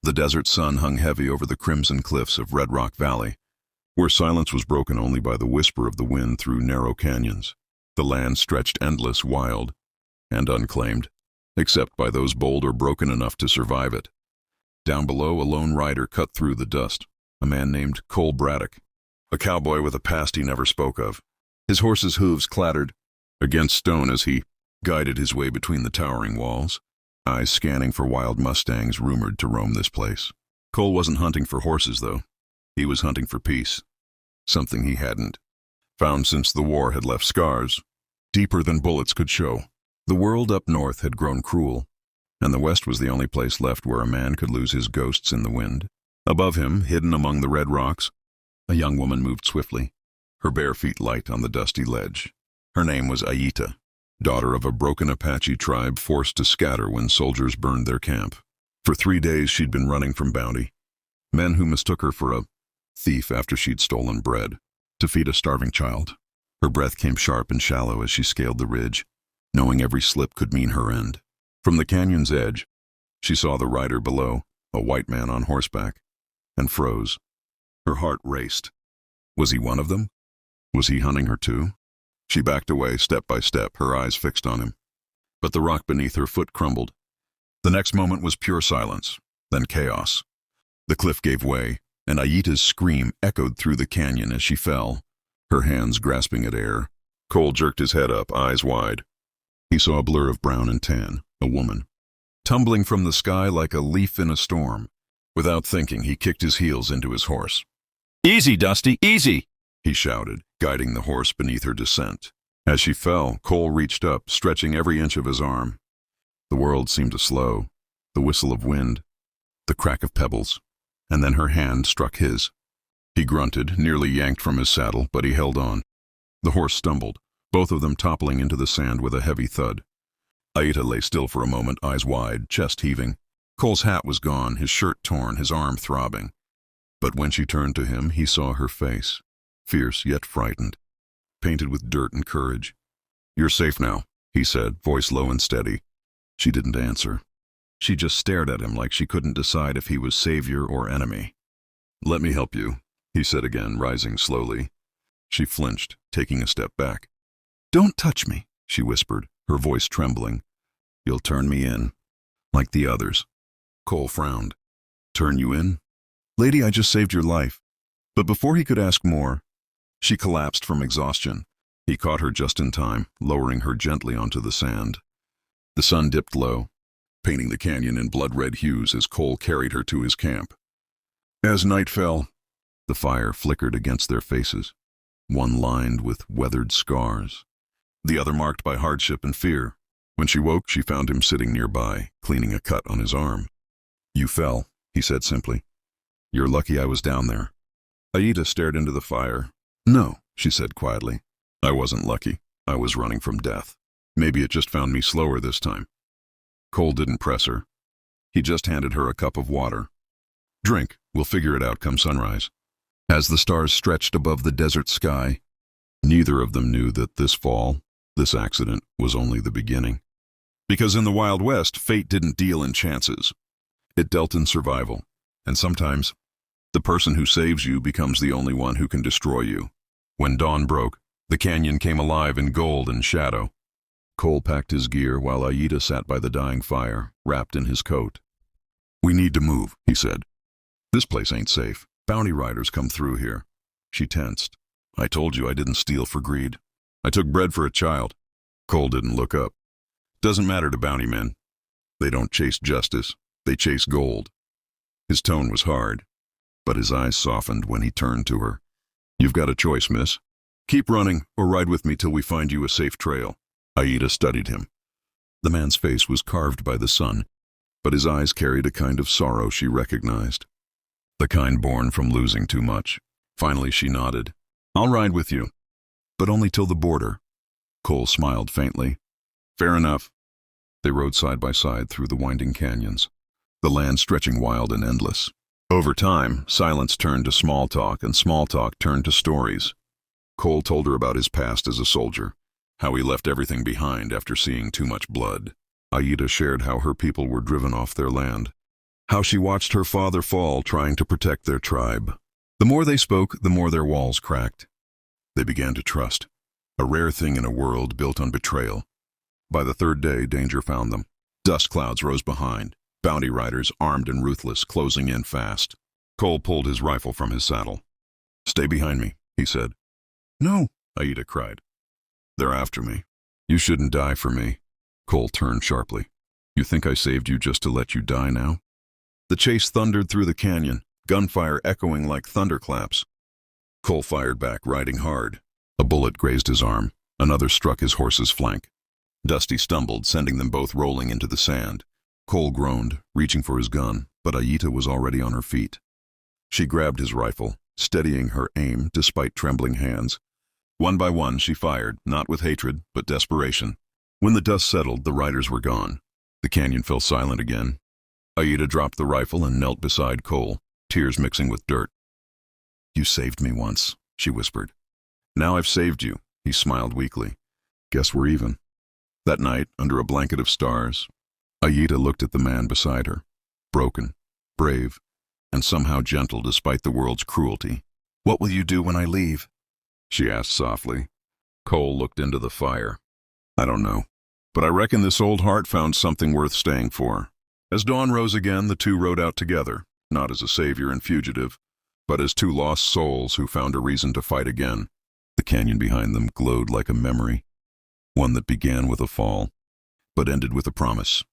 The desert sun hung heavy over the crimson cliffs of Red Rock Valley, where silence was broken only by the whisper of the wind through narrow canyons. The land stretched endless, wild, and unclaimed, except by those bold or broken enough to survive it. Down below, a lone rider cut through the dust, a man named Cole Braddock, a cowboy with a past he never spoke of. His horse's hooves clattered against stone as he guided his way between the towering walls, eyes scanning for wild mustangs rumored to roam this place. Cole wasn't hunting for horses, though. He was hunting for peace, something he hadn't found since the war had left scars deeper than bullets could show. The world up north had grown cruel, and the west was the only place left where a man could lose his ghosts in the wind. Above him, hidden among the red rocks, a young woman moved swiftly, her bare feet light on the dusty ledge. Her name was Aita, daughter of a broken Apache tribe forced to scatter when soldiers burned their camp. For 3 days she'd been running from bounty, men who mistook her for a thief after she'd stolen bread to feed a starving child. Her breath came sharp and shallow as she scaled the ridge, knowing every slip could mean her end. From the canyon's edge, she saw the rider below, a white man on horseback, and froze. Her heart raced. Was he one of them? Was he hunting her too? She backed away step by step, her eyes fixed on him. But the rock beneath her foot crumbled. The next moment was pure silence, then chaos. The cliff gave way, and Aita's scream echoed through the canyon as she fell, her hands grasping at air. Cole jerked his head up, eyes wide. He saw a blur of brown and tan, a woman, tumbling from the sky like a leaf in a storm. Without thinking, he kicked his heels into his horse. "Easy, Dusty, easy!" he shouted, guiding the horse beneath her descent. As she fell, Cole reached up, stretching every inch of his arm. The world seemed to slow, the whistle of wind, the crack of pebbles, and then her hand struck his. He grunted, nearly yanked from his saddle, but he held on. The horse stumbled, both of them toppling into the sand with a heavy thud. Aita lay still for a moment, eyes wide, chest heaving. Cole's hat was gone, his shirt torn, his arm throbbing. But when she turned to him, he saw her face, fierce yet frightened, painted with dirt and courage. "You're safe now," he said, voice low and steady. She didn't answer. She just stared at him like she couldn't decide if he was savior or enemy. "Let me help you," he said again, rising slowly. She flinched, taking a step back. "Don't touch me," she whispered, her voice trembling. "You'll turn me in, like the others." Cole frowned. "Turn you in? Lady, I just saved your life." But before he could ask more, she collapsed from exhaustion. He caught her just in time, lowering her gently onto the sand. The sun dipped low, painting the canyon in blood-red hues as Cole carried her to his camp. As night fell, the fire flickered against their faces, one lined with weathered scars, the other marked by hardship and fear. When she woke, she found him sitting nearby, cleaning a cut on his arm. "You fell," he said simply. "You're lucky I was down there." Aita stared into the fire. "No," she said quietly. "I wasn't lucky. I was running from death. Maybe it just found me slower this time." Cole didn't press her. He just handed her a cup of water. "Drink. We'll figure it out come sunrise." As the stars stretched above the desert sky, neither of them knew that this fall, this accident, was only the beginning. Because in the Wild West, fate didn't deal in chances. It dealt in survival. And sometimes, the person who saves you becomes the only one who can destroy you. When dawn broke, the canyon came alive in gold and shadow. Cole packed his gear while Aita sat by the dying fire, wrapped in his coat. "We need to move," he said. "This place ain't safe. Bounty riders come through here." She tensed. "I told you I didn't steal for greed. I took bread for a child." Cole didn't look up. "Doesn't matter to bounty men. They don't chase justice. They chase gold." His tone was hard, but his eyes softened when he turned to her. "You've got a choice, miss. Keep running or ride with me till we find you a safe trail." Aita studied him. The man's face was carved by the sun, but his eyes carried a kind of sorrow she recognized. The kind born from losing too much. Finally she nodded. "I'll ride with you, but only till the border." Cole smiled faintly. "Fair enough." They rode side by side through the winding canyons, the land stretching wild and endless. Over time, silence turned to small talk, and small talk turned to stories. Cole told her about his past as a soldier, how he left everything behind after seeing too much blood. Aita shared how her people were driven off their land, How she watched her father fall trying to protect their tribe. The more they spoke, the more their walls cracked. They began to trust, a rare thing in a world built on betrayal. By the third day, danger found them. Dust clouds rose behind, bounty riders, armed and ruthless, closing in fast. Cole pulled his rifle from his saddle. "Stay behind me," he said. "No," Aida cried. "They're after me. You shouldn't die for me." Cole turned sharply. "You think I saved you just to let you die now?" The chase thundered through the canyon, gunfire echoing like thunderclaps. Cole fired back, riding hard. A bullet grazed his arm. Another struck his horse's flank. Dusty stumbled, sending them both rolling into the sand. Cole groaned, reaching for his gun, but Aida was already on her feet. She grabbed his rifle, steadying her aim despite trembling hands. One by one she fired, not with hatred, but desperation. When the dust settled, the riders were gone. The canyon fell silent again. Aida dropped the rifle and knelt beside Cole, tears mixing with dirt. "You saved me once," she whispered. "Now I've saved you," he smiled weakly. "Guess we're even." That night, under a blanket of stars, Aida looked at the man beside her, broken, brave, and somehow gentle despite the world's cruelty. "What will you do when I leave?" she asked softly. Cole looked into the fire. "I don't know, but I reckon this old heart found something worth staying for." As dawn rose again, the two rode out together, not as a savior and fugitive, but as two lost souls who found a reason to fight again. The canyon behind them glowed like a memory, one that began with a fall, but ended with a promise.